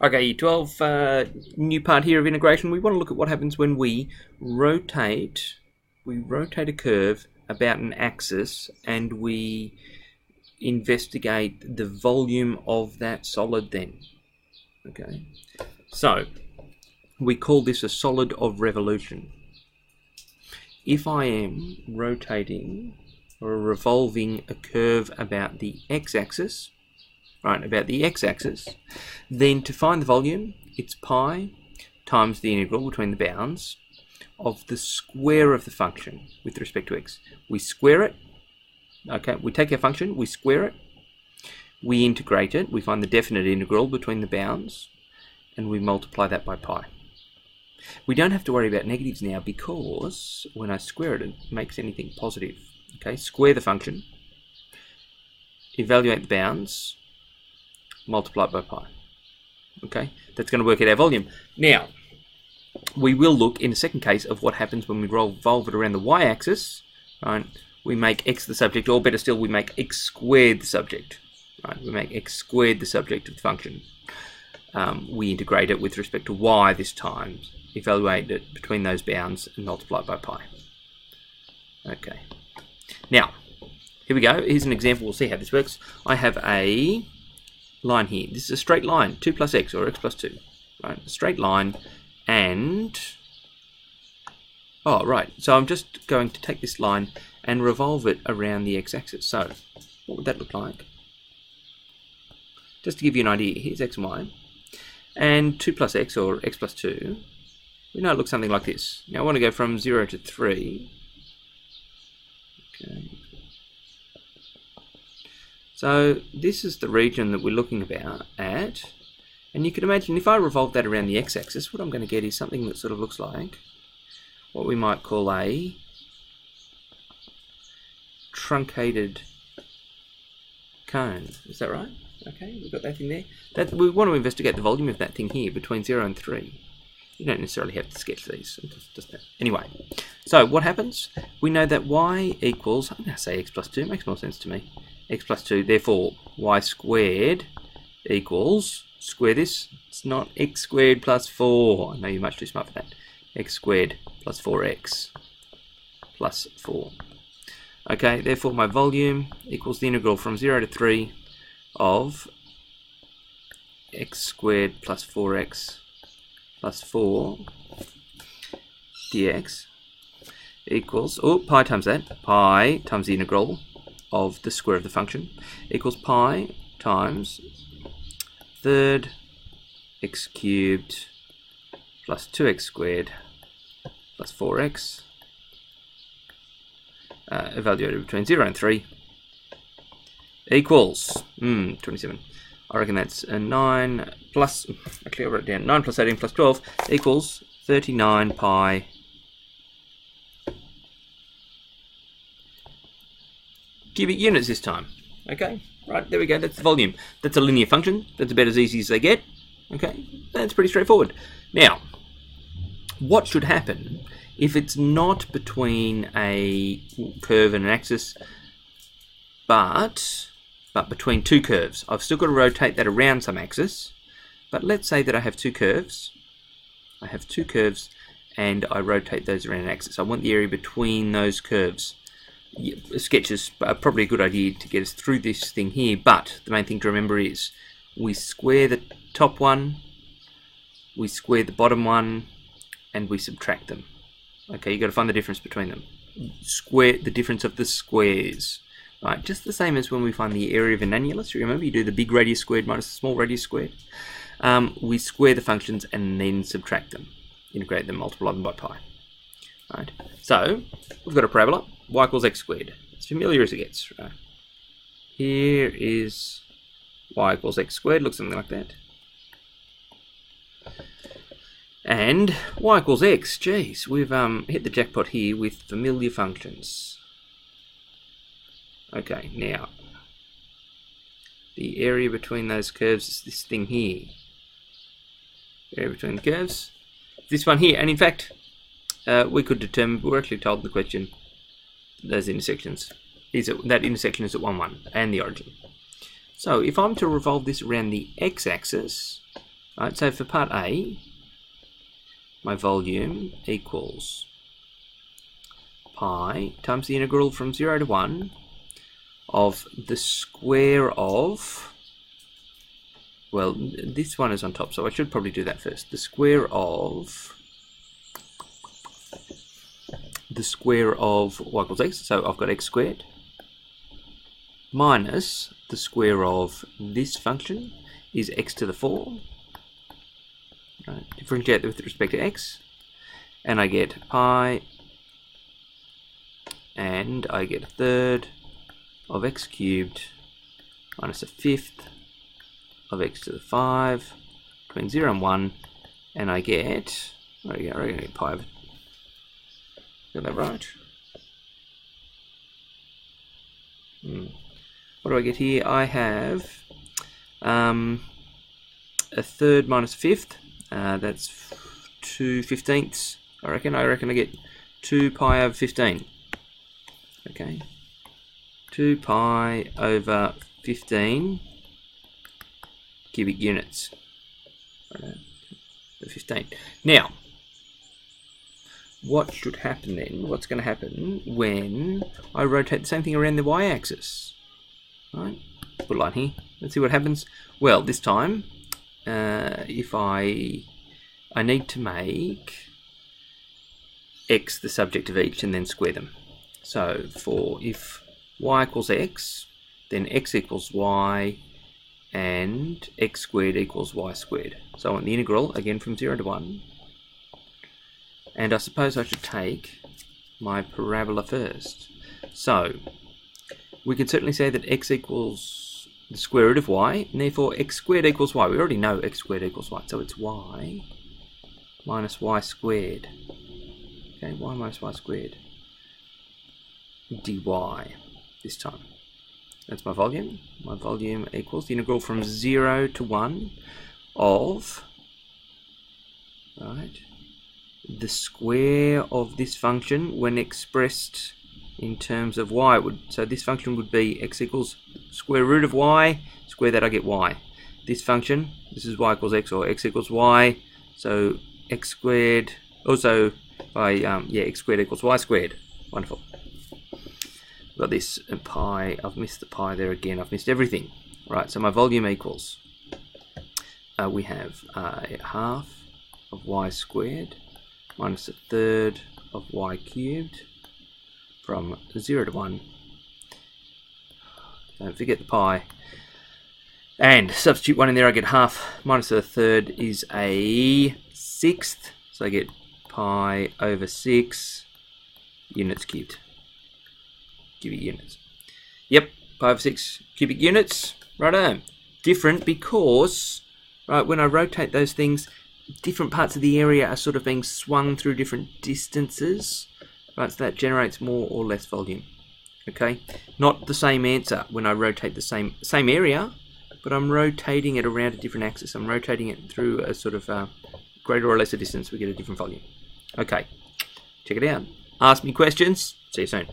Okay, 12, new part here of integration. We want to look at what happens when we rotate a curve about an axis and we investigate the volume of that solid then. Okay, so we call this a solid of revolution. If I am rotating or revolving a curve about the x-axis, then to find the volume, it's pi times the integral between the bounds of the square of the function with respect to x. We square it, okay, we take our function, we square it, we integrate it, we find the definite integral between the bounds, and we multiply that by pi. We don't have to worry about negatives now because when I square it, it makes anything positive. Okay, square the function, evaluate the bounds, multiply it by pi. Okay, that's going to work out our volume. Now, we will look in a second case of what happens when we revolve it around the y-axis. Right, we make x the subject, or better still, we make x squared the subject. Right, we make x squared the subject of the function. We integrate it with respect to y this time, evaluate it between those bounds, and multiply it by pi. Okay. Now, here we go. Here's an example. We'll see how this works. I have a line here. This is a straight line, 2 plus x, or x plus 2. Right, a straight line, and... oh, right. So I'm just going to take this line and revolve it around the x-axis. So, what would that look like? Just to give you an idea, here's x and y. And 2 plus x, or x plus 2, we know it looks something like this. Now I want to go from 0 to 3. Okay. So this is the region that we're looking at, and you can imagine if I revolve that around the x-axis, what I'm going to get is something that sort of looks like what we might call a truncated cone. Is that right? Okay, we've got that thing there. We want to investigate the volume of that thing here between 0 and 3. You don't necessarily have to sketch these. Just that. Anyway, so what happens? We know that y equals, I'm going to say x plus 2, makes more sense to me. X plus 2, therefore y squared equals, square this, it's not x squared plus 4. I know you're much too smart for that. X squared plus 4x plus 4. Okay, therefore my volume equals the integral from 0 to 3 of x squared plus 4x plus 4 dx equals, pi times that, pi times the integral of the square of the function equals pi times third x cubed plus 2x squared plus 4x evaluated between 0 and 3 equals 27. I reckon that's a 9 plus, actually I wrote it down, 9 plus 18 plus 12 equals 39 pi cubic units this time. Okay, right, there we go, that's the volume. That's a linear function, that's about as easy as they get. Okay, that's pretty straightforward. Now, what should happen if it's not between a curve and an axis, but between two curves? I've still got to rotate that around some axis, but let's say that I have two curves. I have two curves and I rotate those around an axis. I want the area between those curves. Sketch is probably a good idea to get us through this thing here, but the main thing to remember is we square the top one, we square the bottom one, and we subtract them. Okay, you've got to find the difference between them. Square the difference of the squares. Right, just the same as when we find the area of an annulus. Remember, you do the big radius squared minus the small radius squared. We square the functions and then subtract them. Integrate them, multiply them by pi. Right. So, we've got a parabola, y equals x squared. It's familiar as it gets. Right. Here is y equals x squared, looks something like that. And y equals x, geez, we've hit the jackpot here with familiar functions. Okay, now, the area between those curves is this thing here. Area between the curves, this one here. And in fact, we could determine, we're actually told in the question, those intersections, that intersection is at 1, 1, and the origin. So if I'm to revolve this around the x-axis, Right, so for part A, my volume equals pi times the integral from 0 to 1 of the square of, well, this one is on top, so I should probably do that first. The square of y equals x, so I've got x squared, minus the square of this function is x to the 4. Right, differentiate with respect to x, and I get pi, and I get a third of x cubed minus a fifth of x to the 5 between 0 and 1, and I get, there we go, I get pi of, got that right? What do I get here? I have a third minus a fifth, that's 2/15. I reckon I get 2 pi over 15. Okay, 2 pi over 15 cubic units. 15. Now, what should happen then? What's going to happen when I rotate the same thing around the y-axis? Right, put a line here. Let's see what happens. Well, this time, if I need to make x the subject of each and then square them. So for if y equals x, then x equals y, and x squared equals y squared. So I want the integral, again from 0 to 1. And I suppose I should take my parabola first. So we can certainly say that x equals the square root of y, and therefore x squared equals y. We already know x squared equals y, so it's y minus y squared. Okay, y minus y squared dy this time. That's my volume. My volume equals the integral from 0 to 1 of, right, the square of this function when expressed in terms of y. So this function would be x equals square root of y, square that I get y. This function, this is y equals x, or x equals y, so x squared, also by, x squared equals y squared. Wonderful. Got this pi, I've missed the pi there again, I've missed everything. Right, so my volume equals, we have half of y squared minus a third of y cubed from 0 to 1. Don't forget the pi. And substitute 1 in there, I get half minus a third is a sixth. So I get pi over 6 units cubed. Cubic units. Yep, pi over 6 cubic units. Righto. Different because, right, when I rotate those things, different parts of the area are sort of being swung through different distances. Right, so that generates more or less volume. Okay, not the same answer when I rotate the same area, but I'm rotating it around a different axis. I'm rotating it through a sort of greater or lesser distance. We get a different volume. Okay, check it out. Ask me questions. See you soon.